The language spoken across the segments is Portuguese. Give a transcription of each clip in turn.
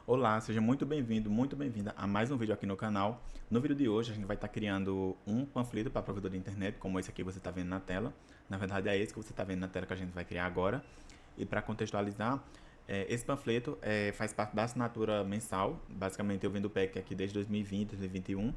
Olá, seja muito bem-vindo, muito bem-vinda a mais um vídeo aqui no canal. No vídeo de hoje a gente vai estar criando um panfleto para provedor de internet, como esse aqui você está vendo na tela. Na verdade é esse que você está vendo na tela que a gente vai criar agora. E para contextualizar, esse panfleto faz parte da assinatura mensal. Basicamente eu vendo o PEC aqui desde 2020, 2021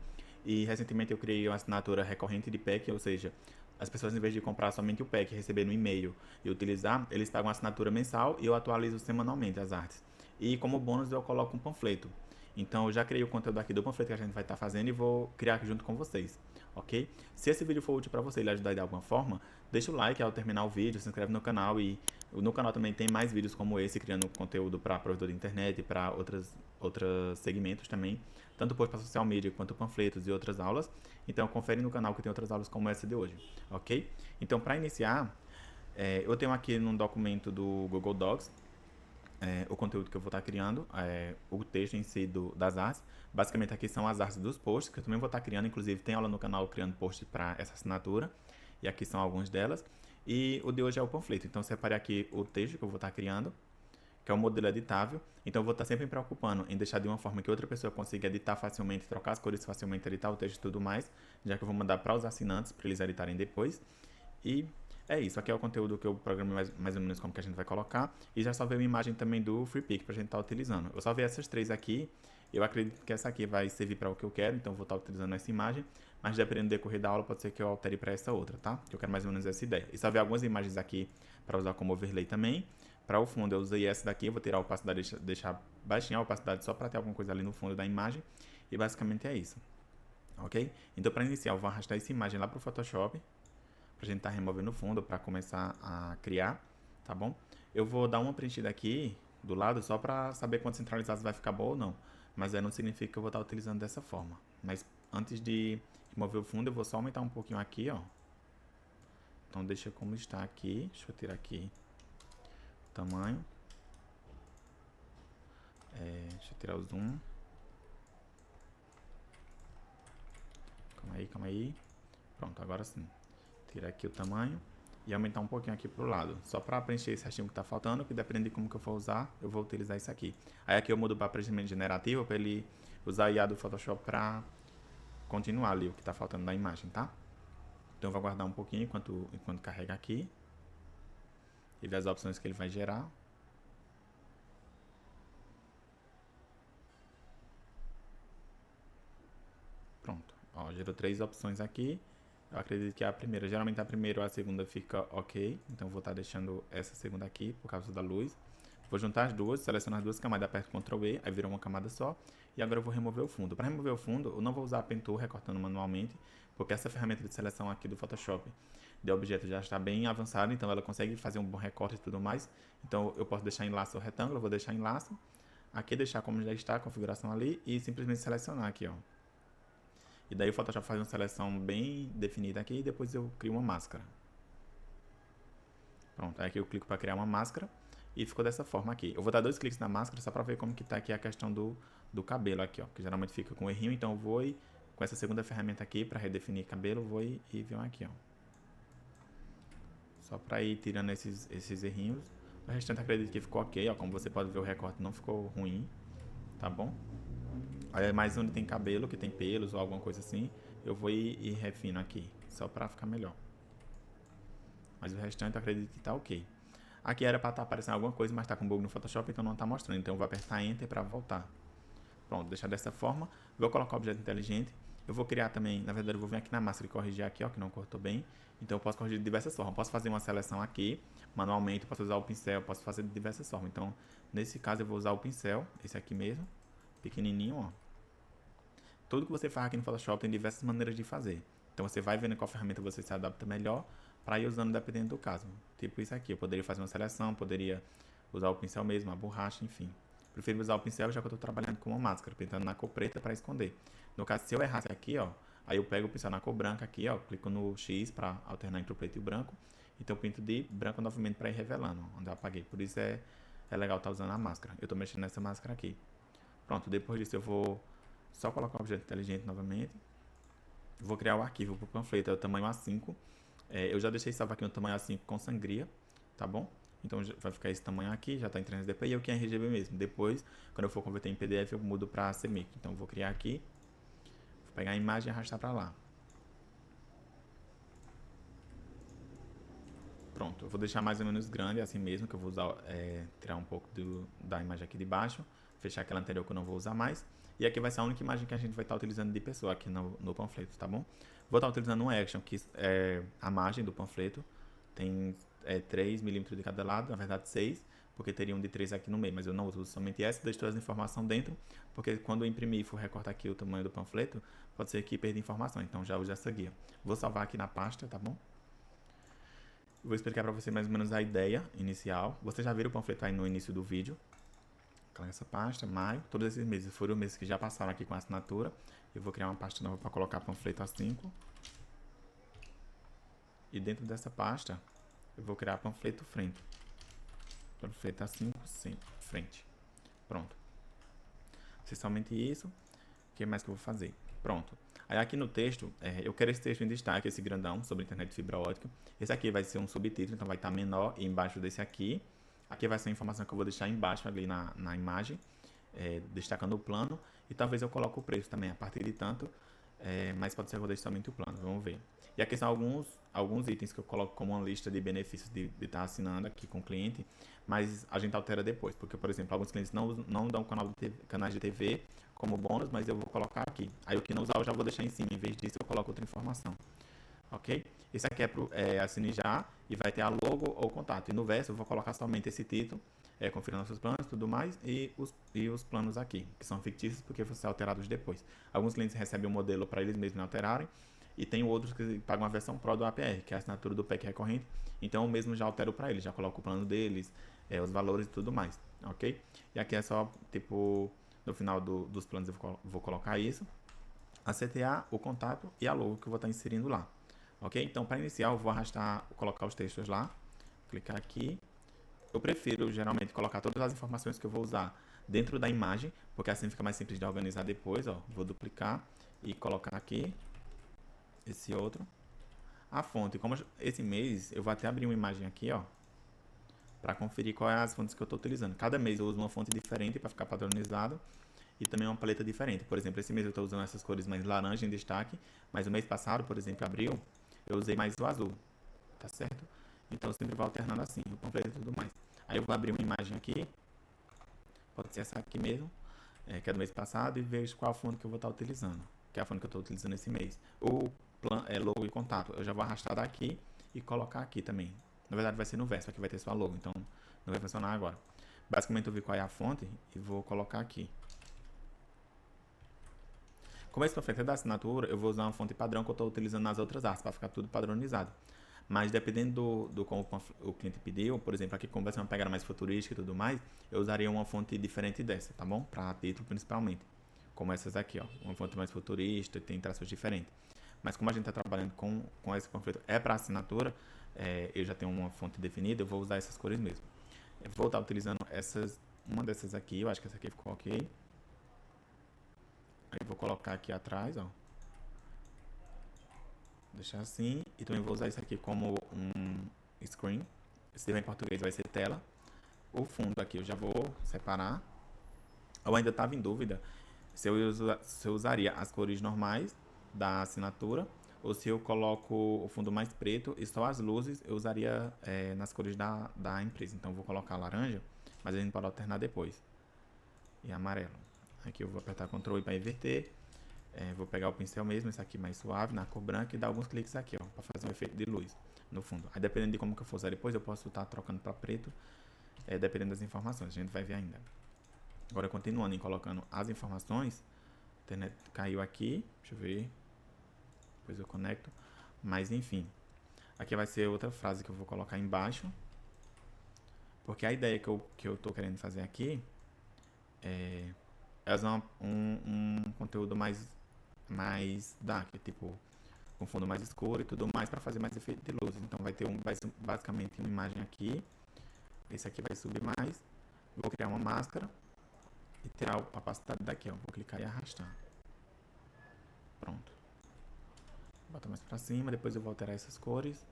e recentemente eu criei uma assinatura recorrente de PEC, ou seja, as pessoas, em vez de comprar somente o PEC, receber no e-mail e utilizar, eles pagam a assinatura mensal e eu atualizo semanalmente as artes. E como bônus eu coloco um panfleto. Então eu já criei o conteúdo aqui do panfleto que a gente vai estar fazendo e vou criar aqui junto com vocês, ok? Se esse vídeo for útil para você e lhe ajudar de alguma forma, deixa o like ao terminar o vídeo, se inscreve no canal e no canal também tem mais vídeos como esse, criando conteúdo para provedor de internet e para outros segmentos também, tanto post para social media quanto panfletos e outras aulas. Então confere no canal que tem outras aulas como essa de hoje, ok? Então para iniciar, eu tenho aqui num documento do Google Docs o conteúdo que eu vou estar criando, o texto em si das artes. Basicamente aqui são as artes dos posts, que eu também vou estar criando, inclusive tem aula no canal criando posts para essa assinatura, e aqui são algumas delas. E o de hoje é o panfleto, então eu separei aqui o texto que eu vou estar criando, que é um modelo editável, então eu vou estar sempre me preocupando em deixar de uma forma que outra pessoa consiga editar facilmente, trocar as cores facilmente, editar o texto e tudo mais, já que eu vou mandar para os assinantes, para eles editarem depois. E é isso, aqui é o conteúdo que eu programei mais ou menos como que a gente vai colocar. E já salvei uma imagem também do FreePic pra gente estar utilizando. Eu salvei essas três aqui. Eu acredito que essa aqui vai servir para o que eu quero, então eu vou estar utilizando essa imagem. Mas dependendo do decorrer da aula, pode ser que eu altere para essa outra, tá? Que eu quero mais ou menos essa ideia. E salvei algumas imagens aqui para usar como overlay também. Para o fundo eu usei essa daqui, eu vou tirar a opacidade, deixar baixinha a opacidade só para ter alguma coisa ali no fundo da imagem. E basicamente é isso, ok? Então para iniciar eu vou arrastar essa imagem lá para o Photoshop, pra gente estar removendo o fundo para começar a criar, tá bom? Eu vou dar uma preenchida aqui do lado só para saber quanto centralizado vai ficar bom ou não, mas aí não significa que eu vou estar utilizando dessa forma. Mas antes de remover o fundo, eu vou só aumentar um pouquinho aqui, ó. Então deixa como está aqui, deixa eu tirar aqui o tamanho, deixa eu tirar o zoom. Calma aí, pronto, agora sim. Tirar aqui o tamanho e aumentar um pouquinho aqui pro lado, só para preencher esse restinho que tá faltando, que dependendo de como que eu for usar, eu vou utilizar isso aqui. Aí aqui eu mudo para preenchimento generativo, para ele usar a IA do Photoshop para continuar ali o que tá faltando da imagem, tá? Então eu vou aguardar um pouquinho enquanto carrega aqui e ver as opções que ele vai gerar. Pronto, ó, gerou três opções aqui. Eu acredito que geralmente a primeira ou a segunda fica ok, então vou estar deixando essa segunda aqui por causa da luz. Vou juntar as duas, selecionar as duas camadas, aperto Ctrl E, aí virou uma camada só. E agora eu vou remover o fundo. Para remover o fundo, eu não vou usar a Pen Tool recortando manualmente, porque essa ferramenta de seleção aqui do Photoshop de objeto já está bem avançada, então ela consegue fazer um bom recorte e tudo mais. Então eu posso deixar em laço ou retângulo, eu vou deixar em laço. Aqui deixar como já está a configuração ali e simplesmente selecionar aqui, ó. E daí o Photoshop faz uma seleção bem definida aqui e depois eu crio uma máscara. Pronto, aí aqui eu clico para criar uma máscara e ficou dessa forma aqui. Eu vou dar dois cliques na máscara só para ver como que tá aqui a questão do cabelo aqui, ó, que geralmente fica com errinho, então eu vou com essa segunda ferramenta aqui para redefinir cabelo, vou e vir aqui, ó. Só para ir tirando esses errinhos. O restante acredito que ficou ok, ó, como você pode ver o recorte não ficou ruim, tá bom? Aí mais onde tem cabelo, que tem pelos ou alguma coisa assim, eu vou e refino aqui, só para ficar melhor. Mas o restante eu acredito que tá ok. Aqui era para estar aparecendo alguma coisa, mas está com bug no Photoshop, então não está mostrando. Então eu vou apertar Enter para voltar. Pronto, deixar dessa forma. Vou colocar o objeto inteligente. Eu vou criar também, na verdade eu vou vir aqui na máscara e corrigir aqui, ó, que não cortou bem. Então eu posso corrigir de diversas formas. Eu posso fazer uma seleção aqui, manualmente, eu posso usar o pincel, posso fazer de diversas formas. Então, nesse caso eu vou usar o pincel, esse aqui mesmo, pequenininho, ó. Tudo que você faz aqui no Photoshop tem diversas maneiras de fazer. Então você vai vendo qual ferramenta você se adapta melhor para ir usando dependendo do caso. Tipo isso aqui, eu poderia fazer uma seleção, poderia usar o pincel mesmo, a borracha, enfim. Prefiro usar o pincel já que eu estou trabalhando com uma máscara, pintando na cor preta para esconder. No caso, se eu errasse aqui, ó, aí eu pego o pincel na cor branca aqui, ó, clico no X para alternar entre o preto e o branco. Então eu pinto de branco novamente para ir revelando onde eu apaguei. Por isso é legal estar usando a máscara. Eu estou mexendo nessa máscara aqui. Pronto, depois disso eu vou só colocar o objeto inteligente novamente. Vou criar o arquivo para o panfleto, é o tamanho A5. Eu já deixei salvo aqui no tamanho A5 com sangria, tá bom? Então vai ficar esse tamanho aqui, já está em 300dpi e o que é RGB mesmo. Depois, quando eu for converter em PDF, eu mudo para CMYK. Então eu vou criar aqui, vou pegar a imagem e arrastar para lá. Pronto, eu vou deixar mais ou menos grande, assim mesmo, que eu vou usar, tirar um pouco da imagem aqui de baixo, fechar aquela anterior que eu não vou usar mais. E aqui vai ser a única imagem que a gente vai estar utilizando de pessoa aqui no panfleto, tá bom? Vou estar utilizando um action, que é a margem do panfleto, tem 3 milímetros de cada lado, na verdade 6, porque teria um de 3 aqui no meio, mas eu não uso somente essa, deixo todas as informações dentro, porque quando eu imprimir e for recortar aqui o tamanho do panfleto, pode ser que perda informação, então já uso essa guia. Vou salvar aqui na pasta, tá bom? Vou explicar para você mais ou menos a ideia inicial. Você já viu o panfleto aí no início do vídeo. Coloca essa pasta, maio. Todos esses meses foram meses que já passaram aqui com a assinatura. Eu vou criar uma pasta nova para colocar panfleto A5. E dentro dessa pasta, eu vou criar panfleto frente. Panfleto A5, sim, frente. Pronto. Se somente isso, o que mais que eu vou fazer? Pronto. Aí aqui no texto, eu quero esse texto em destaque, esse grandão, sobre internet de fibra ótica. Esse aqui vai ser um subtítulo, então vai estar menor e embaixo desse aqui. Aqui vai ser a informação que eu vou deixar embaixo ali na imagem, destacando o plano. E talvez eu coloque o preço também, a partir de tanto, mas pode ser que eu deixe somente o plano, vamos ver. E aqui são alguns itens que eu coloco como uma lista de benefícios de estar assinando aqui com o cliente, mas a gente altera depois, porque, por exemplo, alguns clientes não dão canais de TV como bônus, mas eu vou colocar aqui. Aí o que não usar eu já vou deixar em cima, em vez disso eu coloco outra informação. Ok? Esse aqui é assine já e vai ter a logo ou contato. E no verso eu vou colocar somente esse título, confira nossos planos e tudo mais, e os planos aqui, que são fictícios porque vão ser alterados depois. Alguns clientes recebem um modelo para eles mesmos alterarem, e tem outros que pagam a versão Pro do APR, que é a assinatura do PEC recorrente, então eu mesmo já altero para eles, já coloco o plano deles, os valores e tudo mais, ok? E aqui é só, tipo, no final dos planos eu vou colocar isso, a CTA, o contato e a logo que eu vou estar inserindo lá, ok? Então, para iniciar, eu vou arrastar, colocar os textos lá, clicar aqui. Eu prefiro, geralmente, colocar todas as informações que eu vou usar dentro da imagem, porque assim fica mais simples de organizar depois, ó. Vou duplicar e colocar aqui esse outro. A fonte, como esse mês, eu vou até abrir uma imagem aqui, ó, para conferir quais as fontes que eu estou utilizando. Cada mês eu uso uma fonte diferente para ficar padronizado e também uma paleta diferente. Por exemplo, esse mês eu estou usando essas cores mais laranja em destaque, mas o mês passado, por exemplo, abril, eu usei mais o azul, tá certo? Então eu sempre vou alternando assim, o panfleto e tudo mais. Aí eu vou abrir uma imagem aqui, pode ser essa aqui mesmo, que é do mês passado, e vejo qual fonte que eu vou estar utilizando, que é a fonte que eu estou utilizando esse mês. O logo e contato, eu já vou arrastar daqui e colocar aqui também. Na verdade vai ser no verso, aqui vai ter só logo, então não vai funcionar agora. Basicamente eu vi qual é a fonte e vou colocar aqui. Como esse panfleto é da assinatura, eu vou usar uma fonte padrão que eu estou utilizando nas outras artes, para ficar tudo padronizado. Mas dependendo do como o cliente pediu, por exemplo, aqui como vai ser uma pegada mais futurística e tudo mais, eu usaria uma fonte diferente dessa, tá bom? Para título principalmente. Como essas aqui, ó. Uma fonte mais futurista, tem traços diferentes. Mas como a gente está trabalhando com esse panfleto é para assinatura, eu já tenho uma fonte definida, eu vou usar essas cores mesmo. Eu vou estar utilizando uma dessas aqui, eu acho que essa aqui ficou ok. Aí eu vou colocar aqui atrás, ó. Deixar assim. E também vou usar isso aqui como um screen. Se tiver em português vai ser tela. O fundo aqui eu já vou separar. Eu ainda estava em dúvida se eu usaria as cores normais da assinatura ou se eu coloco o fundo mais preto e só as luzes eu usaria nas cores da empresa. Então eu vou colocar laranja, mas a gente pode alternar depois. E amarelo. Aqui eu vou apertar Ctrl I para inverter. Vou pegar o pincel mesmo, esse aqui mais suave, na cor branca, e dar alguns cliques aqui, ó, para fazer um efeito de luz no fundo. Aí dependendo de como que eu for usar depois, eu posso estar trocando para preto, dependendo das informações, a gente vai ver ainda. Agora, continuando e colocando as informações, a internet caiu aqui, deixa eu ver, depois eu conecto, mas enfim. Aqui vai ser outra frase que eu vou colocar embaixo, porque a ideia que eu tô querendo fazer aqui é usar um conteúdo mais dark, tipo com fundo mais escuro e tudo mais para fazer mais efeito de luz. Então vai ser basicamente uma imagem aqui. Esse aqui vai subir mais. Vou criar uma máscara e tirar a opacidade daqui, ó. Vou clicar e arrastar. Pronto. Bota mais para cima, depois eu vou alterar essas cores.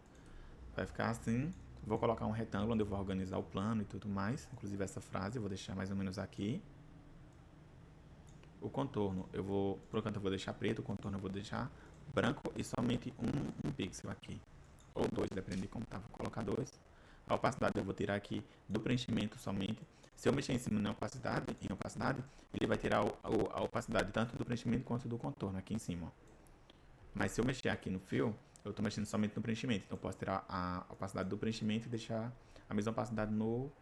Vai ficar assim, Vou colocar um retângulo onde eu vou organizar o plano e tudo mais. Inclusive essa frase eu vou deixar mais ou menos aqui. O contorno, por enquanto eu vou deixar preto, o contorno eu vou deixar branco e somente um pixel aqui. Ou dois, depende de como tá. Vou colocar dois. A opacidade eu vou tirar aqui do preenchimento somente. Se eu mexer em cima em opacidade, ele vai tirar a opacidade tanto do preenchimento quanto do contorno aqui em cima. Mas se eu mexer aqui no fio, eu estou mexendo somente no preenchimento. Então eu posso tirar a opacidade do preenchimento e deixar a mesma opacidade no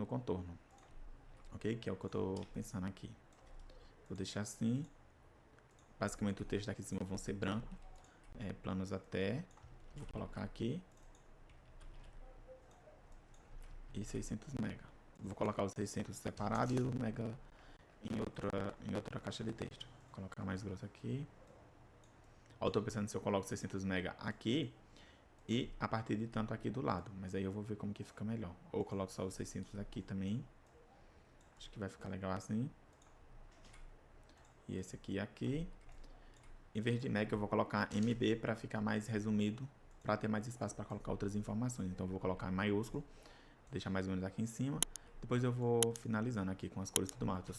contorno. Ok? Que é o que eu estou pensando aqui. Vou deixar assim. Basicamente o texto daqui em cima vão ser branco. Planos até. Vou colocar aqui. E 600 mega. Vou colocar os 600 separado e o mega em outra caixa de texto. Vou colocar mais grosso aqui. Eu estou pensando se eu coloco 600 mega aqui e a partir de tanto aqui do lado. Mas aí eu vou ver como que fica melhor. Ou eu coloco só os 600 aqui também. Acho que vai ficar legal assim. E esse aqui. Em vez de mega eu vou colocar MB para ficar mais resumido. Para ter mais espaço para colocar outras informações. Então eu vou colocar em maiúsculo. Deixar mais ou menos aqui em cima. Depois eu vou finalizando aqui com as cores e tudo mais. Estou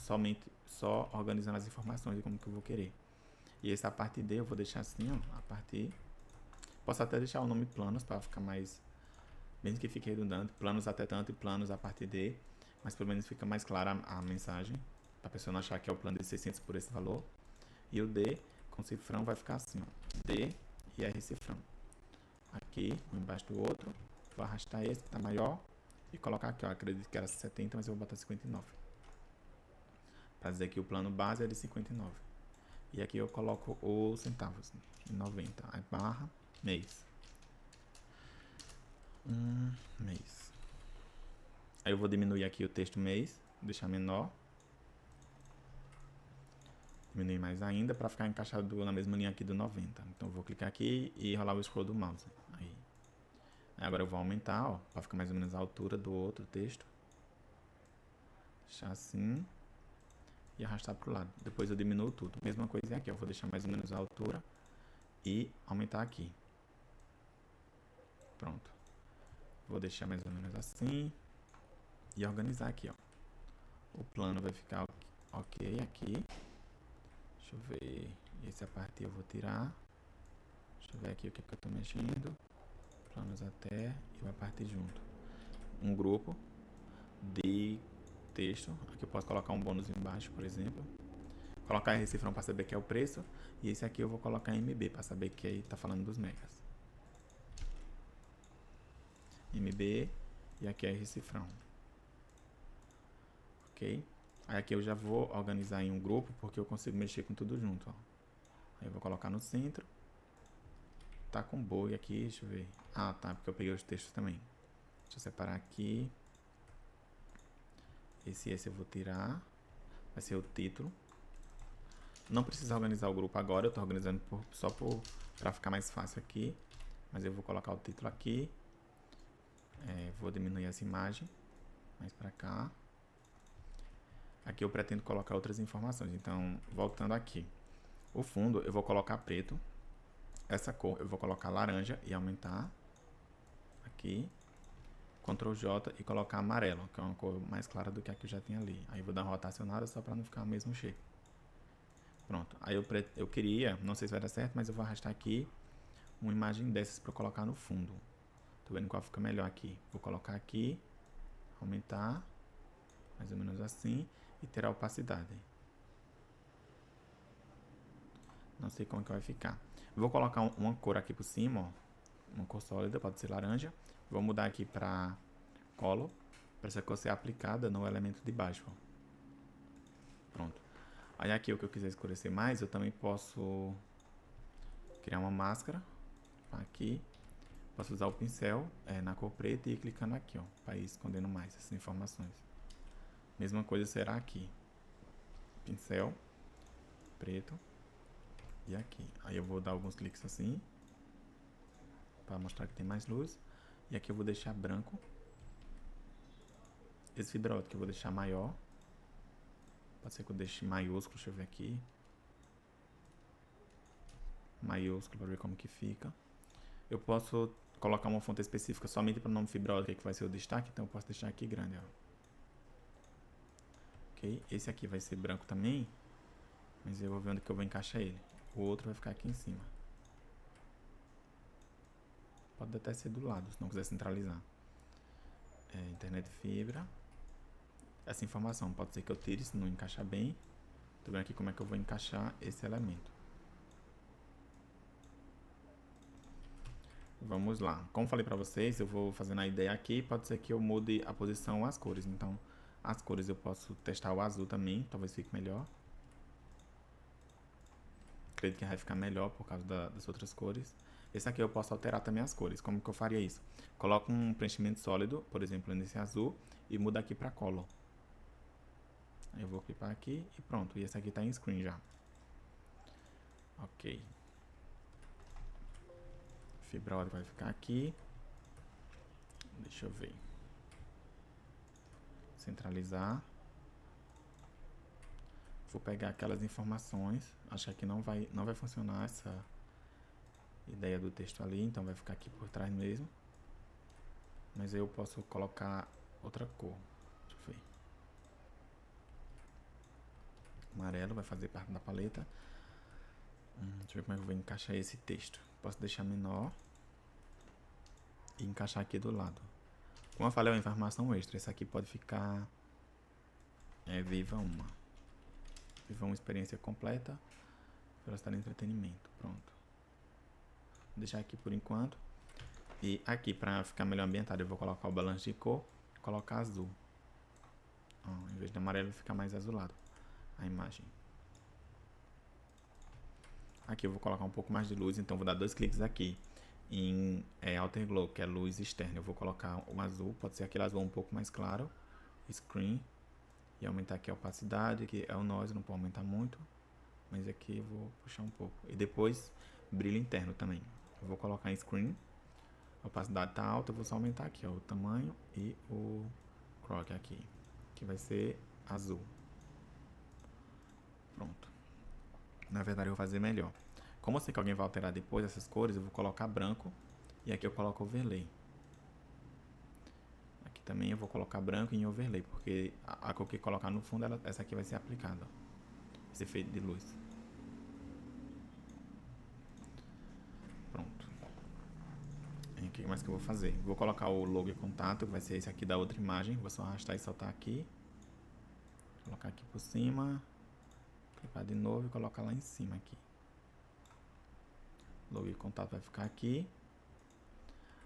só organizando as informações de como que eu vou querer. E essa parte D eu vou deixar assim, ó, a parte... Posso até deixar o nome planos para ficar mais... Mesmo que fique redundante, planos até tanto e planos a parte D. Mas pelo menos fica mais clara a mensagem. Para a pessoa não achar que é o plano de 600 por esse valor. E o D com cifrão vai ficar assim, ó. D e R cifrão. Aqui, um embaixo do outro. Vou arrastar esse que está maior. E colocar aqui, ó. Acredito que era 70, mas eu vou botar 59. Para dizer que o plano base é de 59. E aqui eu coloco os centavos, 90. Aí barra, mês. Mês. Aí eu vou diminuir aqui o texto mês, deixar menor. Diminuir mais ainda para ficar encaixado na mesma linha aqui do 90. Então eu vou clicar aqui e rolar o scroll do mouse. Aí agora eu vou aumentar, ó, para ficar mais ou menos a altura do outro texto. Deixar assim. E arrastar para o lado. Depois eu diminuo tudo. Mesma coisa aqui, eu vou deixar mais ou menos a altura e aumentar aqui. Pronto. Vou deixar mais ou menos assim e organizar aqui, ó. O plano vai ficar ok aqui. Deixa eu ver. Essa parte eu vou tirar. Deixa eu ver aqui o que eu estou mexendo. Planos até e uma parte junto. Um grupo de texto. Aqui eu posso colocar um bônus embaixo, por exemplo. Colocar R cifrão para saber que é o preço. E esse aqui eu vou colocar MB para saber que aí está falando dos megas. MB e aqui é R cifrão. Ok? Aí aqui eu já vou organizar em um grupo porque eu consigo mexer com tudo junto. Ó. Aí eu vou colocar no centro. Tá com boi aqui, deixa eu ver. Ah, tá, porque eu peguei os textos também. Deixa eu separar aqui. Esse eu vou tirar. Vai ser o título. Não precisa organizar o grupo agora, eu estou organizando só para ficar mais fácil aqui. Mas eu vou colocar o título aqui. Vou diminuir essa imagem. Mais para cá. Aqui eu pretendo colocar outras informações. Então, voltando aqui. O fundo eu vou colocar preto. Essa cor eu vou colocar laranja e aumentar. Aqui. Ctrl J e colocar amarelo, que é uma cor mais clara do que a que eu já tinha ali. Aí eu vou dar uma rotacionada só para não ficar o mesmo shape. Pronto. Aí eu queria, não sei se vai dar certo, mas eu vou arrastar aqui uma imagem dessas para colocar no fundo. Tô vendo qual fica melhor aqui. Vou colocar aqui, aumentar, mais ou menos assim, e ter a opacidade. Não sei como que vai ficar. Vou colocar uma cor aqui por cima, ó. Uma cor sólida, pode ser laranja. Vou mudar aqui para color, para essa cor ser aplicada no elemento de baixo. Ó. Pronto. Aí aqui o que eu quiser escurecer mais, eu também posso criar uma máscara. Aqui. Posso usar o pincel na cor preta e ir clicando aqui, ó, para ir escondendo mais essas informações. Mesma coisa será aqui. Pincel, preto e aqui. Aí eu vou dar alguns cliques assim, para mostrar que tem mais luz. E aqui eu vou deixar branco. Esse fibra ótica eu vou deixar maior. Pode ser que eu deixe maiúsculo, deixa eu ver aqui. Maiúsculo para ver como que fica. Eu posso colocar uma fonte específica somente para o nome fibra ótica, que vai ser o destaque, então eu posso deixar aqui grande, ó. Ok? Esse aqui vai ser branco também, mas eu vou ver onde que eu vou encaixar ele. O outro vai ficar aqui em cima. Pode até ser do lado, se não quiser centralizar. Internet fibra. Essa informação pode ser que eu tire se não encaixar bem. Tô vendo aqui como é que eu vou encaixar esse elemento. Vamos lá. Como falei pra vocês, eu vou fazendo a ideia aqui. Pode ser que eu mude a posição ou as cores. Então, as cores eu posso testar o azul também. Talvez fique melhor. Acredito que vai ficar melhor por causa das outras cores. Esse aqui eu posso alterar também as cores. Como que eu faria isso? Coloco um preenchimento sólido, por exemplo, nesse azul, e muda aqui para color. Eu vou clipar aqui e pronto. E esse aqui está em screen já. Ok. Fibra ótica vai ficar aqui. Deixa eu ver. Centralizar. Vou pegar aquelas informações. Acho que aqui não vai funcionar essa ideia do texto ali, então vai ficar aqui por trás mesmo. Mas eu posso colocar outra cor. Deixa eu ver. Amarelo vai fazer parte da paleta. Deixa eu ver como é que eu vou encaixar esse texto. Posso deixar menor e encaixar aqui do lado. Como eu falei, é uma informação extra. Esse aqui pode ficar Viva uma. Viva uma experiência completa. Velocidade de entretenimento. Pronto. Vou deixar aqui por enquanto. E aqui, para ficar melhor ambientado, eu vou colocar o balanço de cor. Colocar azul. Em vez de amarelo, fica mais azulado a imagem. Aqui eu vou colocar um pouco mais de luz, então vou dar 2 cliques aqui em Outer Glow, que é luz externa. Eu vou colocar o azul, pode ser aquele azul um pouco mais claro, Screen, e aumentar aqui a opacidade, que é o noise, não pode aumentar muito, mas aqui eu vou puxar um pouco. E depois, brilho interno também. Eu vou colocar em Screen, a opacidade está alta, eu vou só aumentar aqui ó, o tamanho e o Croc aqui, que vai ser azul. Pronto. Na verdade eu vou fazer melhor. Como eu sei que alguém vai alterar depois essas cores, eu vou colocar branco. E aqui eu coloco overlay. Aqui também eu vou colocar branco em overlay, porque a cor que colocar no fundo, essa aqui vai ser aplicada. Esse efeito de luz. Pronto. O que mais que eu vou fazer? Vou colocar o logo e contato, que vai ser esse aqui da outra imagem. Vou só arrastar e soltar aqui. Colocar aqui por cima. Clicar de novo e colocar lá em cima aqui. Logo e contato vai ficar aqui.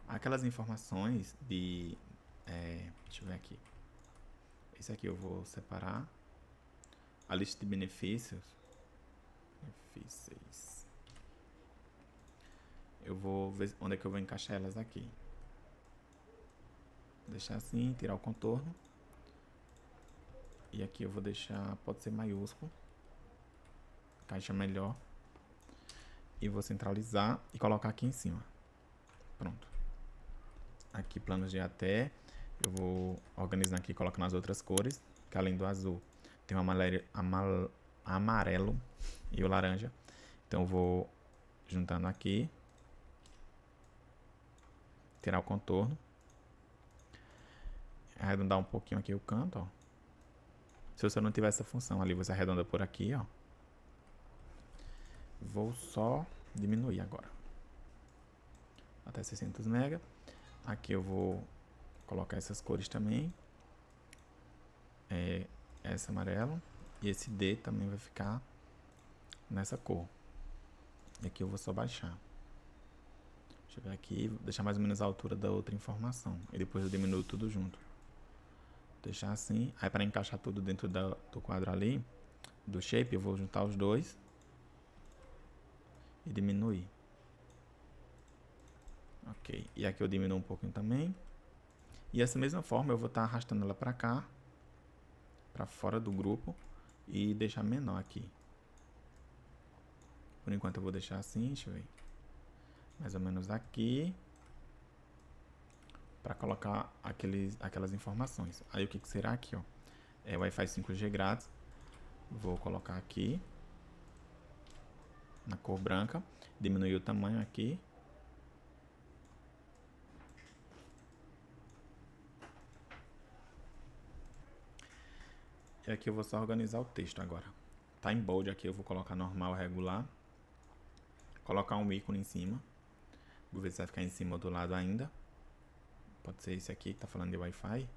Aquelas informações de... deixa eu ver aqui. Esse aqui eu vou separar. A lista de benefícios. Eu vou ver onde é que eu vou encaixar elas aqui. Vou deixar assim, tirar o contorno. E aqui eu vou deixar, pode ser maiúsculo. Encaixa melhor. E vou centralizar e colocar aqui em cima. Pronto. Aqui planos de até. Eu vou organizar aqui, colocando as outras cores. Que além do azul, tem o amarelo e o laranja. Então eu vou juntando aqui. Tirar o contorno. Arredondar um pouquinho aqui o canto, ó. Se você não tiver essa função ali, você arredonda por aqui, ó. Vou só diminuir agora. Até 600 MB. Aqui eu vou colocar essas cores também. Esse amarelo. E esse D também vai ficar nessa cor. E aqui eu vou só baixar. Deixa eu ver aqui, deixar mais ou menos a altura da outra informação. E depois eu diminuo tudo junto. Deixar assim. Aí para encaixar tudo dentro do quadro ali, do shape, eu vou juntar os dois. E diminuir. Ok. E aqui eu diminuo um pouquinho também. E dessa mesma forma eu vou estar arrastando ela para cá. Para fora do grupo. E deixar menor aqui. Por enquanto eu vou deixar assim, deixa eu ver. Mais ou menos aqui. Para colocar aquelas informações. Aí o que será aqui, ó? É Wi-Fi 5G grátis. Vou colocar aqui. Na cor branca. Diminuir o tamanho aqui. E aqui eu vou só organizar o texto agora. Tá em bold aqui, eu vou colocar normal, regular. Colocar um ícone em cima. Vou ver se vai ficar em cima ou do lado ainda. Pode ser esse aqui que tá falando de Wi-Fi.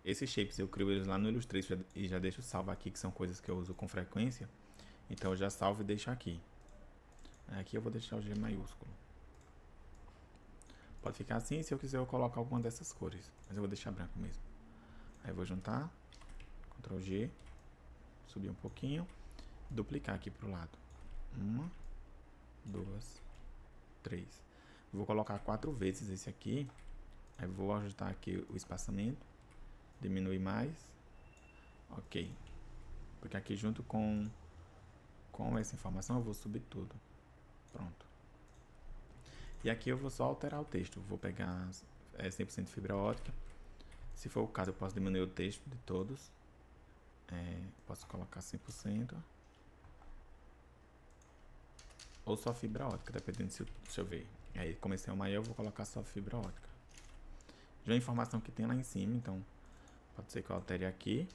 Esses shapes eu crio eles lá no Illustrator e já deixo salvo aqui, que são coisas que eu uso com frequência. Então eu já salvo e deixo aqui. Aqui eu vou deixar o G maiúsculo. Pode ficar assim, se eu quiser eu coloco alguma dessas cores. Mas eu vou deixar branco mesmo. Aí eu vou juntar, Ctrl G, subir um pouquinho, duplicar aqui pro lado. 1, 2, 3. Vou colocar 4 vezes esse aqui. Aí vou ajustar aqui o espaçamento. Diminuir mais. Ok. Porque aqui junto com essa informação eu vou subir tudo. Pronto. E aqui eu vou só alterar o texto. Vou pegar 100% fibra ótica. Se for o caso, eu posso diminuir o texto de todos. Posso colocar 100%. Ou só fibra ótica, dependendo se eu ver. Aí, como esse é o maior, eu vou colocar só fibra ótica. Já a informação que tem lá em cima, então pode ser que eu altere aqui.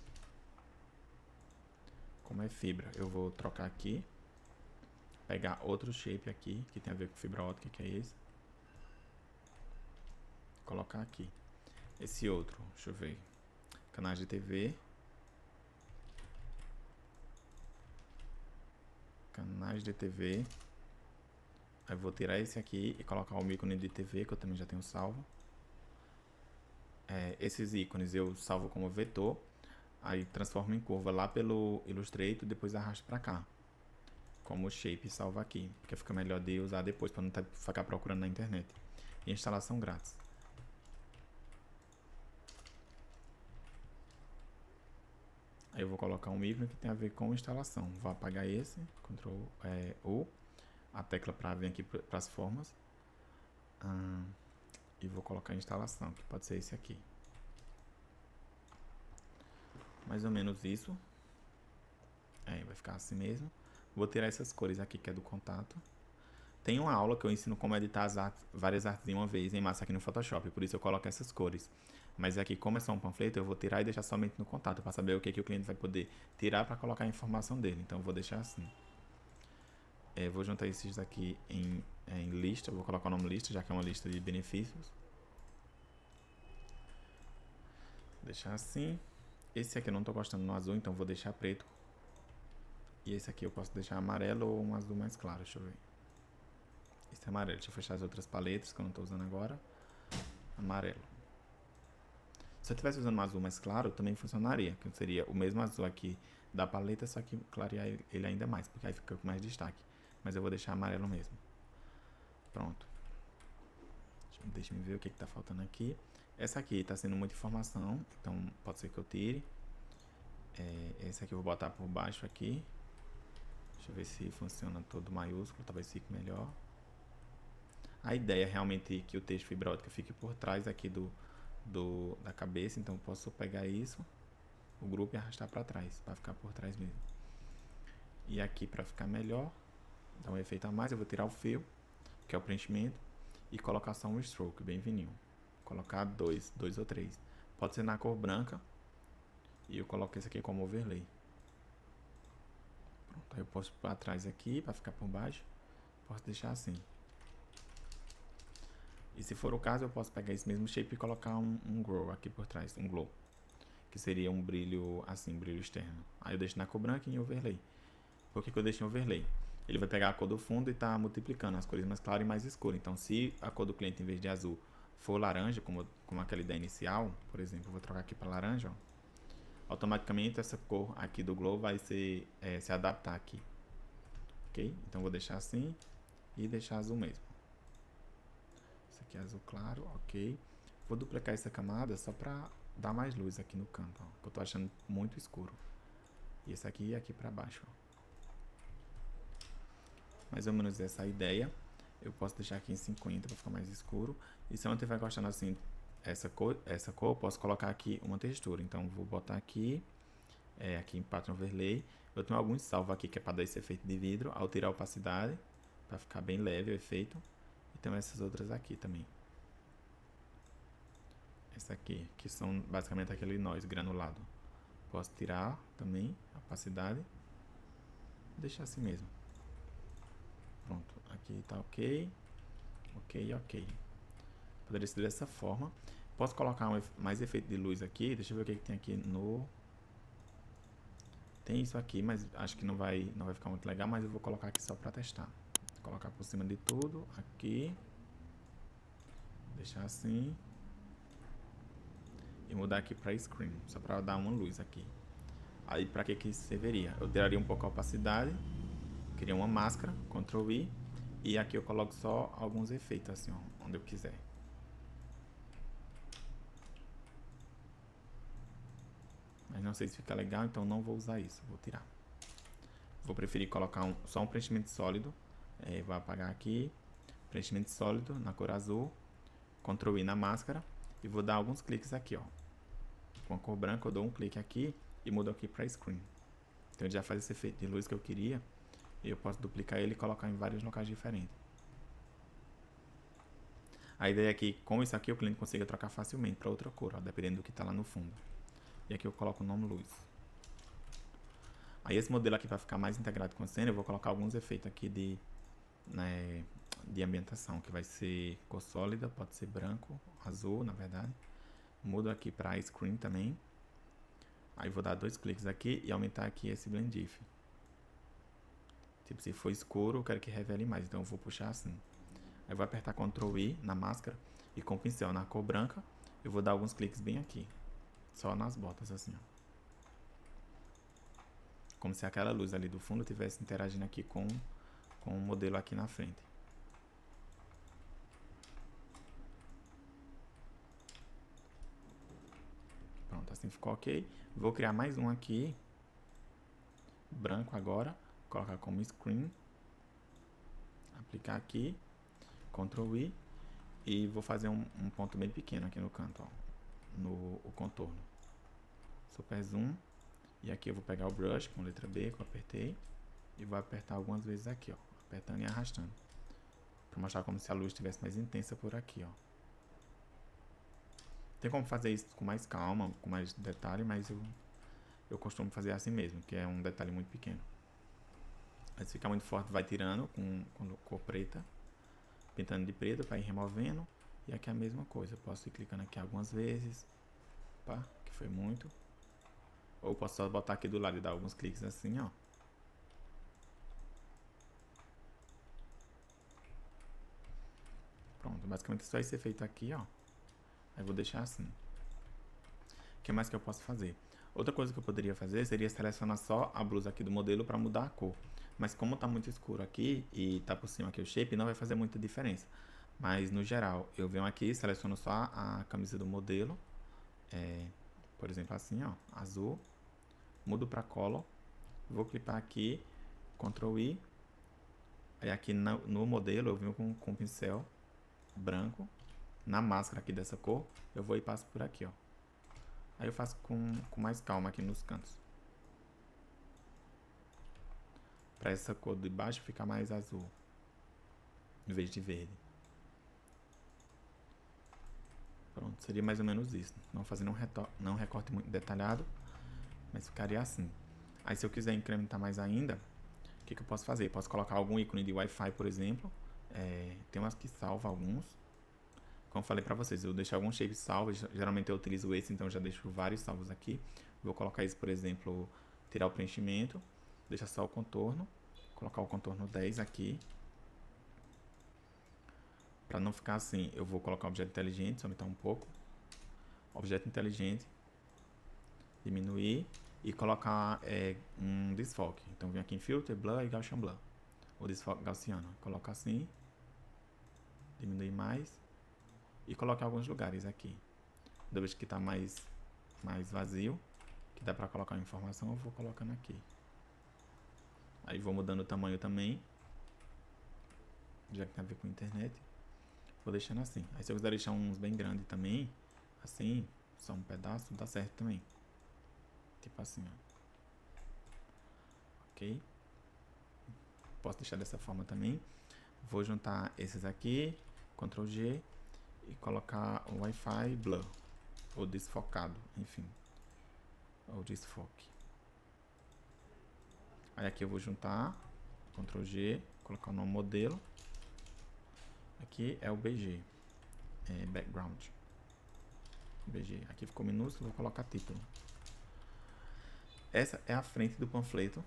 Como é fibra, eu vou trocar aqui. Pegar outro shape aqui, que tem a ver com fibra ótica, que é esse. Colocar aqui. Esse outro, deixa eu ver. Canais de TV. Canais de TV. Aí vou tirar esse aqui e colocar o ícone de TV, que eu também já tenho salvo. Esses ícones eu salvo como vetor. Aí transformo em curva lá pelo Illustrator e depois arrasto pra cá. Como shape salva aqui, porque fica melhor de usar depois, para não ficar procurando na internet. E instalação grátis. Aí eu vou colocar um ícone que tem a ver com instalação. Vou apagar esse, Ctrl U, a tecla para vir aqui para as formas. E vou colocar instalação, que pode ser esse aqui. Mais ou menos isso. Vai ficar assim mesmo. Vou tirar essas cores aqui, que é do contato. Tem uma aula que eu ensino como editar várias artes de uma vez em massa aqui no Photoshop, por isso eu coloco essas cores. Mas aqui, como é só um panfleto, eu vou tirar e deixar somente no contato, para saber o que o cliente vai poder tirar para colocar a informação dele. Então eu vou deixar assim. Vou juntar esses daqui em lista, vou colocar o nome lista, já que é uma lista de benefícios. Vou deixar assim. Esse aqui eu não estou gostando no azul, então vou deixar preto. E esse aqui eu posso deixar amarelo ou um azul mais claro, deixa eu ver. Esse é amarelo, deixa eu fechar as outras paletas que eu não estou usando agora. Amarelo. Se eu estivesse usando um azul mais claro, também funcionaria, que seria o mesmo azul aqui da paleta, só que clarear ele ainda mais, porque aí fica com mais destaque. Mas eu vou deixar amarelo mesmo. Pronto. Deixa eu ver o que está faltando aqui. Essa aqui está sendo muita informação, então pode ser que eu tire. Esse aqui eu vou botar por baixo aqui. Deixa eu ver se funciona todo maiúsculo, talvez fique melhor. A ideia é realmente que o texto fibra ótica fique por trás aqui da cabeça, então eu posso pegar isso, o grupo e arrastar para trás, para ficar por trás mesmo. E aqui, para ficar melhor, dar um efeito a mais, eu vou tirar o fio, que é o preenchimento, e colocar só um stroke bem fininho. Colocar dois ou três. Pode ser na cor branca, e eu coloco esse aqui como overlay. Pronto, aí eu posso para trás aqui, para ficar por baixo, posso deixar assim. E se for o caso, eu posso pegar esse mesmo shape e colocar um glow aqui por trás, um glow, que seria um brilho assim, um brilho externo. Aí eu deixo na cor branca e em overlay. Por que eu deixo em overlay? Ele vai pegar a cor do fundo e tá multiplicando as cores mais claras e mais escuras. Então, se a cor do cliente, em vez de azul, for laranja, como aquela ideia inicial, por exemplo, eu vou trocar aqui para laranja, ó, automaticamente essa cor aqui do glow vai se adaptar aqui. Ok? Então, vou deixar assim e deixar azul mesmo. Esse aqui é azul claro, ok. Vou duplicar essa camada só para dar mais luz aqui no canto, ó, que eu tô achando muito escuro. E esse aqui aqui para baixo, ó. Mais ou menos essa é a ideia. Eu posso deixar aqui em 50 para ficar mais escuro. E se eu não estiver gostando assim essa cor, eu posso colocar aqui uma textura. Então vou botar aqui, aqui em Pattern Overlay. Eu tenho alguns salvos aqui que é para dar esse efeito de vidro, ao tirar a opacidade, para ficar bem leve o efeito. E tem essas outras aqui também. Essa aqui, que são basicamente aquele noise granulado. Posso tirar também a opacidade. Deixar assim mesmo. Pronto, aqui tá ok. Ok, ok. Poderia ser dessa forma. Posso colocar mais efeito de luz aqui. Deixa eu ver o que tem aqui no... Tem isso aqui, mas acho que não vai ficar muito legal, mas eu vou colocar aqui só para testar. Vou colocar por cima de tudo, aqui. Deixar assim. E mudar aqui para screen, só para dar uma luz aqui. Aí para que isso serviria? Eu tiraria um pouco a opacidade, cria uma máscara, Ctrl I, e aqui eu coloco só alguns efeitos assim, ó, onde eu quiser. Mas não sei se fica legal, então não vou usar isso, vou tirar. Vou preferir colocar só um preenchimento sólido. Vou apagar aqui, preenchimento sólido na cor azul, Ctrl I na máscara e vou dar alguns cliques aqui, ó. Com a cor branca eu dou um clique aqui e mudo aqui para screen. Então ele já faz esse efeito de luz que eu queria e eu posso duplicar ele e colocar em vários locais diferentes. A ideia é que com isso aqui o cliente consiga trocar facilmente para outra cor, ó, dependendo do que está lá no fundo. E aqui eu coloco o nome luz. Aí esse modelo aqui, para ficar mais integrado com a cena, eu vou colocar alguns efeitos aqui de ambientação, que vai ser cor sólida, pode ser branco, azul, na verdade. Mudo aqui para screen também. Aí vou dar 2 cliques aqui e aumentar aqui esse blend diff. Tipo, se for escuro, eu quero que revele mais, então eu vou puxar assim. Aí eu vou apertar Ctrl I na máscara e com o pincel na cor branca, eu vou dar alguns cliques bem aqui. Só nas botas, assim, ó. Como se aquela luz ali do fundo estivesse interagindo aqui com o modelo aqui na frente. Pronto, assim ficou ok. Vou criar mais um aqui, branco agora, colocar como screen, aplicar aqui, Ctrl I, e vou fazer um ponto bem pequeno aqui no canto, ó, no contorno. Super zoom, e aqui eu vou pegar o brush com letra B, que eu apertei, e vou apertar algumas vezes aqui, ó, apertando e arrastando, para mostrar como se a luz estivesse mais intensa por aqui, ó. Tem como fazer isso com mais calma, com mais detalhe, mas eu costumo fazer assim mesmo, que é um detalhe muito pequeno. Aí se ficar muito forte, vai tirando com cor preta, pintando de preto para ir removendo. E aqui é a mesma coisa, eu posso ir clicando aqui algumas vezes, pá, que foi muito. Ou posso só botar aqui do lado e dar alguns cliques assim, ó. Pronto, basicamente só esse efeito aqui, ó. Aí vou deixar assim. O que mais que eu posso fazer? Outra coisa que eu poderia fazer seria selecionar só a blusa aqui do modelo para mudar a cor. Mas como tá muito escuro aqui e tá por cima aqui o shape, não vai fazer muita diferença. Mas no geral, eu venho aqui, seleciono só a camisa do modelo. Por exemplo assim, ó, azul. Mudo para color. Vou clicar aqui, Ctrl I. Aí aqui no modelo eu venho com o pincel branco. Na máscara aqui dessa cor, eu vou e passo por aqui, ó. Aí eu faço com mais calma aqui nos cantos. Para essa cor de baixo ficar mais azul, em vez de verde. Pronto, seria mais ou menos isso. Não fazendo um recorte muito detalhado, mas ficaria assim. Aí se eu quiser incrementar mais ainda, o que eu posso fazer? Posso colocar algum ícone de Wi-Fi, por exemplo. Tem umas que salva alguns. Como eu falei pra vocês, eu deixo alguns shapes salvos. Geralmente eu utilizo esse, então já deixo vários salvos aqui. Vou colocar isso, por exemplo, tirar o preenchimento, deixar só o contorno. Colocar o contorno 10 aqui. Para não ficar assim, eu vou colocar objeto inteligente, só aumentar um pouco. Objeto inteligente, diminuir e colocar um desfoque. Então vem aqui em Filter, Blur e Gaussian Blur. O desfoque gaussiano. Coloca assim, diminuir mais e colocar em alguns lugares aqui. Da vez que está mais vazio, que dá para colocar informação, eu vou colocando aqui. Aí vou mudando o tamanho também, já que tem a ver com a internet. Vou deixando assim. Aí se eu quiser deixar uns bem grandes também, assim, só um pedaço, dá certo também. Tipo assim, ó. Ok? Posso deixar dessa forma também. Vou juntar esses aqui, Ctrl G, e colocar o Wi-Fi Blur, ou desfocado, enfim. ou desfoque. Aí aqui eu vou juntar, Ctrl G, colocar o nome modelo. Aqui é o BG, background. BG, aqui ficou minúsculo, vou colocar título. Essa é a frente do panfleto.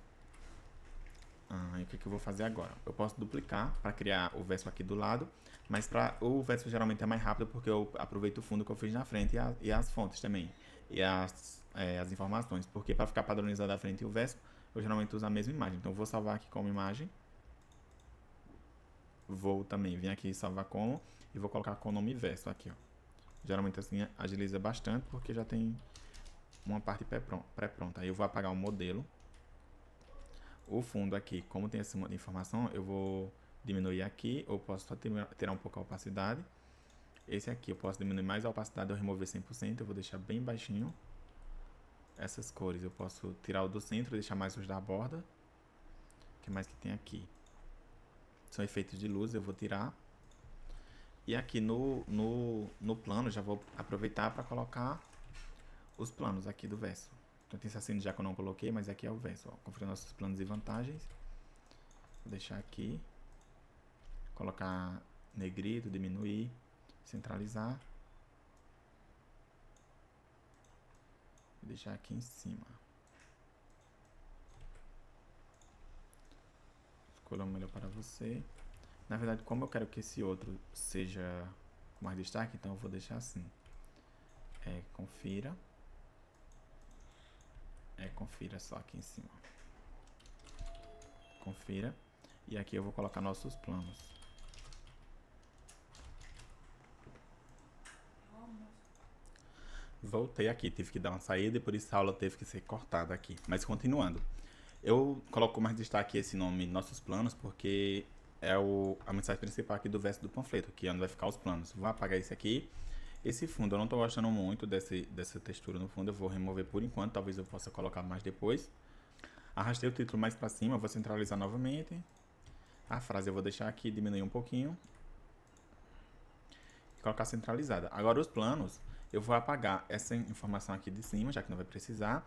E o que eu vou fazer agora? Eu posso duplicar para criar o verso aqui do lado, mas o verso geralmente é mais rápido porque eu aproveito o fundo que eu fiz na frente e as fontes também, e as informações, porque para ficar padronizado a frente e o verso, eu geralmente uso a mesma imagem. Então eu vou salvar aqui como imagem, vou também vir aqui salvar como, e vou colocar com o nome verso aqui, ó. Geralmente assim agiliza bastante porque já tem uma parte pré-pronta. Aí eu vou apagar o modelo. O fundo aqui, como tem essa informação, eu vou diminuir aqui, ou posso só tirar um pouco a opacidade. Esse aqui eu posso diminuir mais a opacidade ou remover 100%, eu vou deixar bem baixinho. Essas cores eu posso tirar o do centro e deixar mais os da borda. O que mais que tem aqui? São efeitos de luz, eu vou tirar. E aqui no plano, já vou aproveitar para colocar os planos aqui do verso. Então tem esse aceno já que eu não coloquei, mas aqui é o verso. Ó. Conferir nossos planos e vantagens. Vou deixar aqui. Colocar negrito, diminuir, centralizar. Vou deixar aqui em cima. Escolha o melhor para você. Na verdade, como eu quero que esse outro seja com mais destaque, então eu vou deixar assim. Confira. Confira só aqui em cima. Confira. E aqui eu vou colocar nossos planos. Voltei aqui, tive que dar uma saída e por isso a aula teve que ser cortada aqui. Mas continuando. Eu coloco mais destaque esse nome Nossos Planos porque é a mensagem principal aqui do verso do panfleto, que é onde vai ficar os planos. Vou apagar esse aqui. Esse fundo, eu não estou gostando muito dessa textura no fundo, eu vou remover por enquanto, talvez eu possa colocar mais depois. Arrastei o título mais para cima, vou centralizar novamente. A frase eu vou deixar aqui, diminuir um pouquinho. E colocar centralizada. Agora os planos, eu vou apagar essa informação aqui de cima, já que não vai precisar.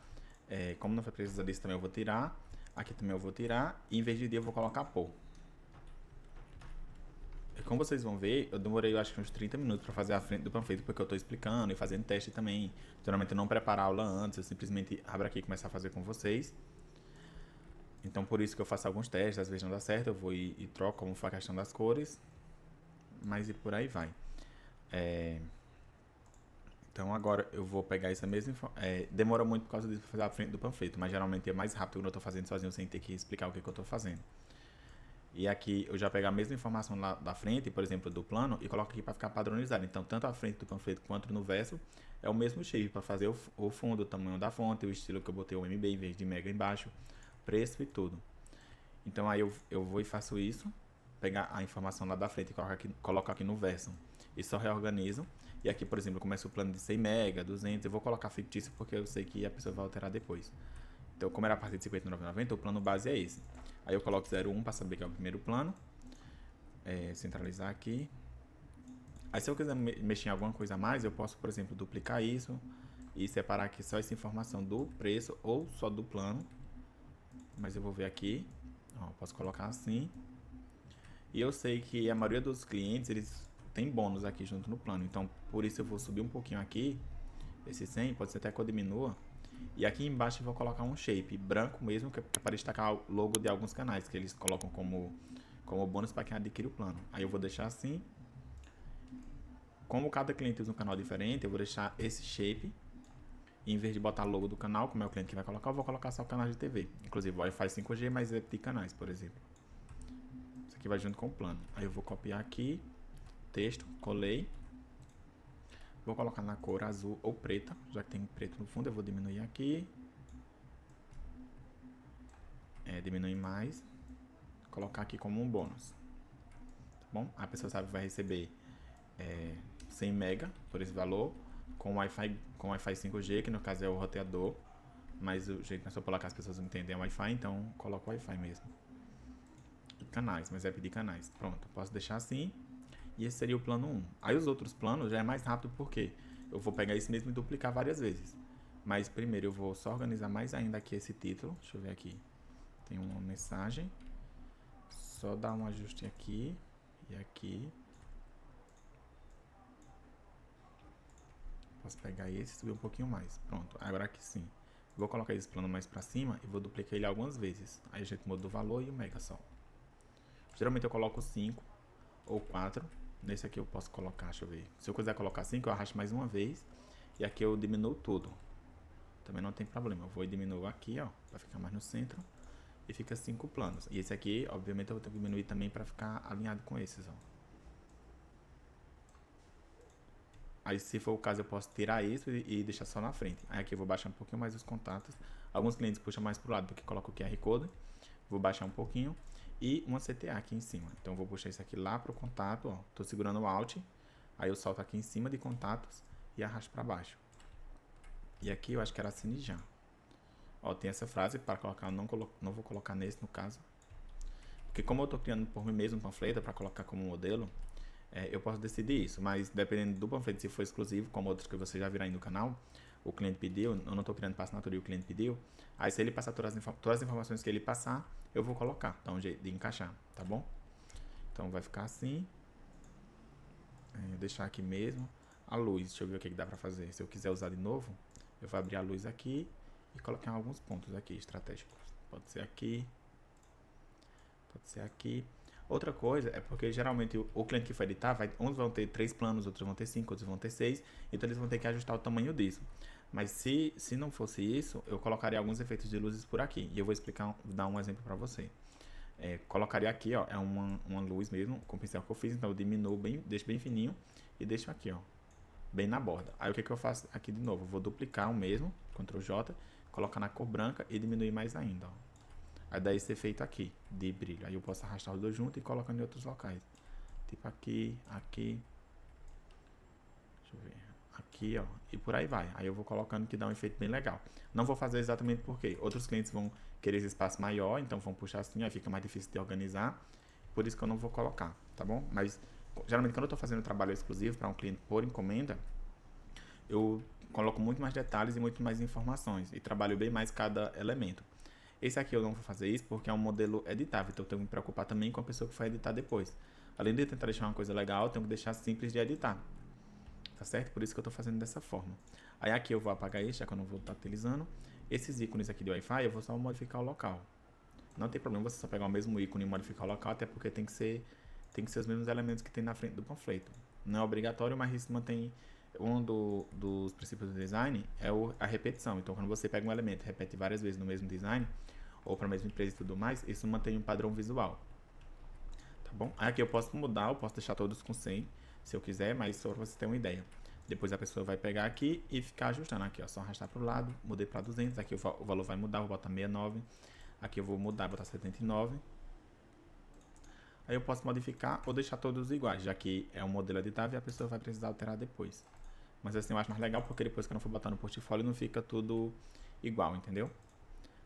Como não vai precisar disso também eu vou tirar. Aqui também eu vou tirar. E em vez de dia eu vou colocar por. Como vocês vão ver, eu demorei, eu acho que uns 30 minutos para fazer a frente do panfleto, porque eu estou explicando e fazendo teste também. Geralmente eu não preparo a aula antes, eu simplesmente abro aqui e começo a fazer com vocês. Então por isso que eu faço alguns testes, às vezes não dá certo, eu vou e troco como foi a questão das cores. Mas e por aí vai. Então agora eu vou pegar essa mesma demora muito por causa disso para fazer a frente do panfleto, mas geralmente é mais rápido quando eu estou fazendo sozinho sem ter que explicar o que eu estou fazendo. E aqui eu já pego a mesma informação lá da frente, por exemplo, do plano, e coloco aqui para ficar padronizado. Então, tanto a frente do panfleto quanto no verso é o mesmo shape para fazer o fundo, o tamanho da fonte, o estilo que eu botei o MB em vez de mega embaixo, preço e tudo. Então, aí eu vou e faço isso, pegar a informação lá da frente e coloco aqui no verso. E só reorganizo. E aqui, por exemplo, começa o plano de 100 mega, 200, eu vou colocar fictício porque eu sei que a pessoa vai alterar depois. Então, como era a partir de 59,90, o plano base é esse. Aí eu coloco 01 para saber que é o primeiro plano. Centralizar aqui. Aí se eu quiser mexer em alguma coisa a mais, eu posso, por exemplo, duplicar isso e separar aqui só essa informação do preço ou só do plano. Mas eu vou ver aqui. Ó, posso colocar assim. E eu sei que a maioria dos clientes, eles têm bônus aqui junto no plano. Então, por isso eu vou subir um pouquinho aqui. Esse 100, pode ser até que eu diminua. E aqui embaixo eu vou colocar um shape branco mesmo, que é para destacar o logo de alguns canais, que eles colocam como bônus para quem adquire o plano. Aí eu vou deixar assim. Como cada cliente usa um canal diferente, eu vou deixar esse shape. E em vez de botar logo do canal, como é o cliente que vai colocar, eu vou colocar só canais de TV. Inclusive Wi-Fi 5G, mas é de canais, por exemplo. Isso aqui vai junto com o plano. Aí eu vou copiar aqui, texto, colei. Vou colocar na cor azul ou preta, já que tem preto no fundo, eu vou diminuir aqui. Diminuir mais. Colocar aqui como um bônus. Tá bom? A pessoa sabe que vai receber 100 mega por esse valor, com Wi-Fi 5G, que no caso é o roteador. Mas o jeito que nós vamos colocar as pessoas entendem é Wi-Fi, então coloco Wi-Fi mesmo. E canais, mas é pedir canais. Pronto, posso deixar assim. E esse seria o plano 1. Aí os outros planos já é mais rápido porque eu vou pegar esse mesmo e duplicar várias vezes. Mas primeiro eu vou só organizar mais ainda aqui esse título. Deixa eu ver aqui. Tem uma mensagem. Só dar um ajuste aqui e aqui. Posso pegar esse e subir um pouquinho mais. Pronto, agora aqui sim. Vou colocar esse plano mais pra cima e vou duplicar ele algumas vezes. Aí a gente muda o valor e o mega só. Geralmente eu coloco 5 ou 4. Nesse aqui eu posso colocar, deixa eu ver. Se eu quiser colocar 5, eu arrasto mais uma vez. E aqui eu diminuo tudo. Também não tem problema. Eu vou e diminuo aqui, ó. Pra ficar mais no centro. E fica 5 planos. E esse aqui, obviamente, eu vou ter que diminuir também pra ficar alinhado com esses, ó. Aí, se for o caso, eu posso tirar isso e deixar só na frente. Aí aqui eu vou baixar um pouquinho mais os contatos. Alguns clientes puxam mais pro lado porque colocam o QR Code. Vou baixar um pouquinho. E uma CTA aqui em cima. Então, eu vou puxar isso aqui lá pro contato, ó. Tô segurando o Alt. Aí eu solto aqui em cima de contatos e arrasto pra baixo. E aqui eu acho que era assine já. Ó, tem essa frase para colocar, não vou colocar nesse no caso. Porque como eu tô criando por mim mesmo um panfleto para colocar como modelo, eu posso decidir isso, mas dependendo do panfleto, se for exclusivo, como outros que você já viram aí no canal, o cliente pediu, eu não estou criando para assinatura e o cliente pediu, aí se ele passar todas as informações que ele passar, eu vou colocar, dá um jeito de encaixar, tá bom? Então vai ficar assim, deixar aqui mesmo, a luz, deixa eu ver o que dá para fazer, se eu quiser usar de novo, eu vou abrir a luz aqui e colocar alguns pontos aqui estratégicos, pode ser aqui, pode ser aqui. Outra coisa é porque geralmente o cliente que for editar, uns vão ter 3 planos, outros vão ter 5, outros vão ter 6, então eles vão ter que ajustar o tamanho disso. Mas se não fosse isso, eu colocaria alguns efeitos de luzes por aqui, e eu vou explicar, dar um exemplo para você. Colocaria aqui, ó, é uma luz mesmo, com o pincel que eu fiz, então eu diminuo bem, deixo bem fininho e deixo aqui, ó, bem na borda. Aí o que eu faço aqui de novo? Eu vou duplicar o mesmo, Ctrl J, colocar na cor branca e diminuir mais ainda, ó. Aí dá esse efeito aqui, de brilho. Aí eu posso arrastar os dois juntos e colocar em outros locais. Tipo aqui, aqui. Deixa eu ver. Aqui, ó. E por aí vai. Aí eu vou colocando que dá um efeito bem legal. Não vou fazer exatamente porque outros clientes vão querer esse espaço maior, então vão puxar assim, aí fica mais difícil de organizar. Por isso que eu não vou colocar, tá bom? Mas geralmente quando eu tô fazendo um trabalho exclusivo para um cliente por encomenda, eu coloco muito mais detalhes e muito mais informações. E trabalho bem mais cada elemento. Esse aqui eu não vou fazer isso porque é um modelo editável, então eu tenho que me preocupar também com a pessoa que vai editar depois. Além de tentar deixar uma coisa legal, eu tenho que deixar simples de editar. Tá certo? Por isso que eu estou fazendo dessa forma. Aí aqui eu vou apagar esse, já que eu não vou estar utilizando. Esses ícones aqui de Wi-Fi, eu vou só modificar o local. Não tem problema você só pegar o mesmo ícone e modificar o local, até porque tem que ser os mesmos elementos que tem na frente do panfleto. Não é obrigatório, mas isso mantém... dos princípios do design é a repetição. Então, quando você pega um elemento e repete várias vezes no mesmo design, ou para a mesma empresa e tudo mais, isso mantém um padrão visual. Tá bom? Aí aqui eu posso mudar, eu posso deixar todos com 100, se eu quiser, mas só para você ter uma ideia. Depois a pessoa vai pegar aqui e ficar ajustando aqui, ó, só arrastar para o lado, mudei para 200, aqui o valor vai mudar, vou botar 69, aqui eu vou mudar, botar 79. Aí eu posso modificar ou deixar todos iguais, já que é um modelo editável e a pessoa vai precisar alterar depois. Mas assim eu acho mais legal porque depois que eu não for botar no portfólio não fica tudo igual, entendeu?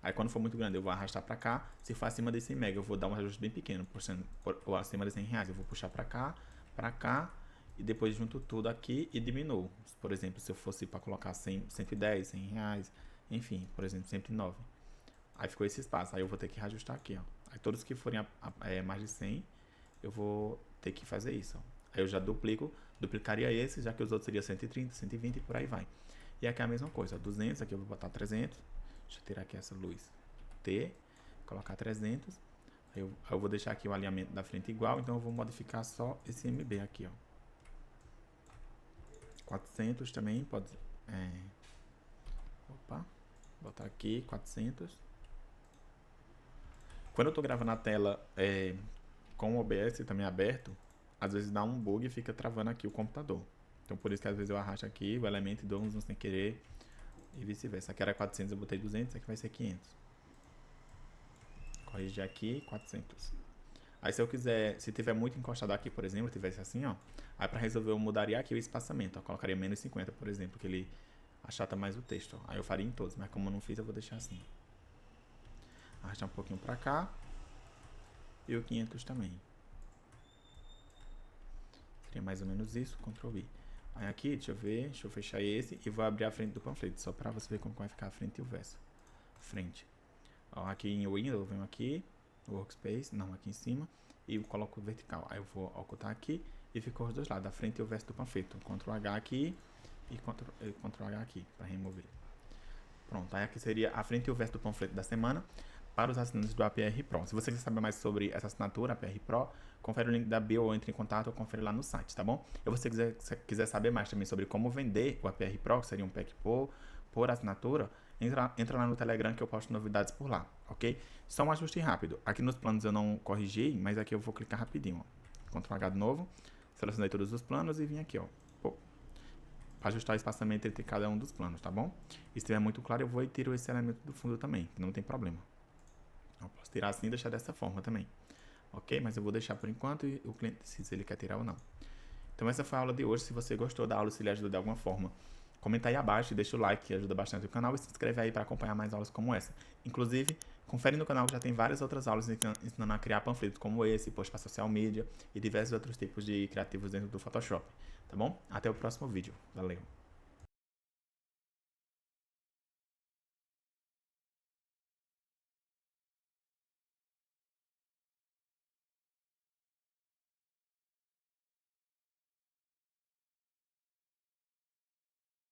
Aí quando for muito grande eu vou arrastar pra cá. Se for acima de 100 MB eu vou dar um ajuste bem pequeno. Ou acima de 100 reais eu vou puxar pra cá. E depois junto tudo aqui e diminuo. Por exemplo, se eu fosse para colocar 100, 110, 100 reais. Enfim, por exemplo, 109. Aí ficou esse espaço. Aí eu vou ter que reajustar aqui, ó. Aí todos que forem mais de 100 eu vou ter que fazer isso, ó. Aí eu já duplicaria esse, já que os outros seriam 130, 120 e por aí vai. E aqui é a mesma coisa, 200, aqui eu vou botar 300. Deixa eu tirar aqui essa luz T, colocar 300. Aí eu vou deixar aqui o alinhamento da frente igual, então eu vou modificar só esse MB aqui, ó. 400 também, pode... botar aqui, 400. Quando eu tô gravando a tela com o OBS também aberto, às vezes dá um bug e fica travando aqui o computador. Então por isso que às vezes eu arrasto aqui o elemento e dou um zoom sem querer e vice-versa. Aqui era 400, eu botei 200, aqui vai ser 500. Corrigir aqui, 400. Aí se eu quiser, se tiver muito encostado aqui, por exemplo, tivesse assim, ó, aí para resolver eu mudaria aqui o espaçamento, ó, colocaria menos 50, por exemplo, que ele achata mais o texto, ó. Aí eu faria em todos, mas como eu não fiz, eu vou deixar assim. Arrastar um pouquinho para cá e o 500 também. Seria mais ou menos isso, Ctrl I. Aí aqui, deixa eu ver, deixa eu fechar esse e vou abrir a frente do panfleto, só para você ver como vai ficar a frente e o verso. Frente. Ó, aqui em Windows, eu venho aqui, Workspace, não, aqui em cima, e eu coloco vertical. Aí eu vou ocultar aqui e ficou os dois lados, a frente e o verso do panfleto. Ctrl H aqui e Ctrl H aqui, para remover. Pronto, aí aqui seria a frente e o verso do panfleto da semana para os assinantes do APR Pro. Se você quiser saber mais sobre essa assinatura, APR Pro, confere o link da bio ou entre em contato ou confere lá no site, tá bom? E se você quiser saber mais também sobre como vender o APR Pro, que seria um pack por assinatura, entra lá no Telegram que eu posto novidades por lá, ok? Só um ajuste rápido. Aqui nos planos eu não corrigi, mas aqui eu vou clicar rapidinho, ó. Ctrl H de novo, selecionei todos os planos e vim aqui, ó. Para ajustar o espaçamento entre cada um dos planos, tá bom? E se estiver muito claro, eu vou e tiro esse elemento do fundo também, que não tem problema. Eu posso tirar assim e deixar dessa forma também. Ok? Mas eu vou deixar por enquanto e o cliente decide se ele quer tirar ou não. Então essa foi a aula de hoje. Se você gostou da aula, se ele ajudou de alguma forma, comenta aí abaixo e deixa o like, que ajuda bastante o canal. E se inscreve aí para acompanhar mais aulas como essa. Inclusive, confere no canal que já tem várias outras aulas ensinando a criar panfletos como esse, post para social media e diversos outros tipos de criativos dentro do Photoshop. Tá bom? Até o próximo vídeo. Valeu!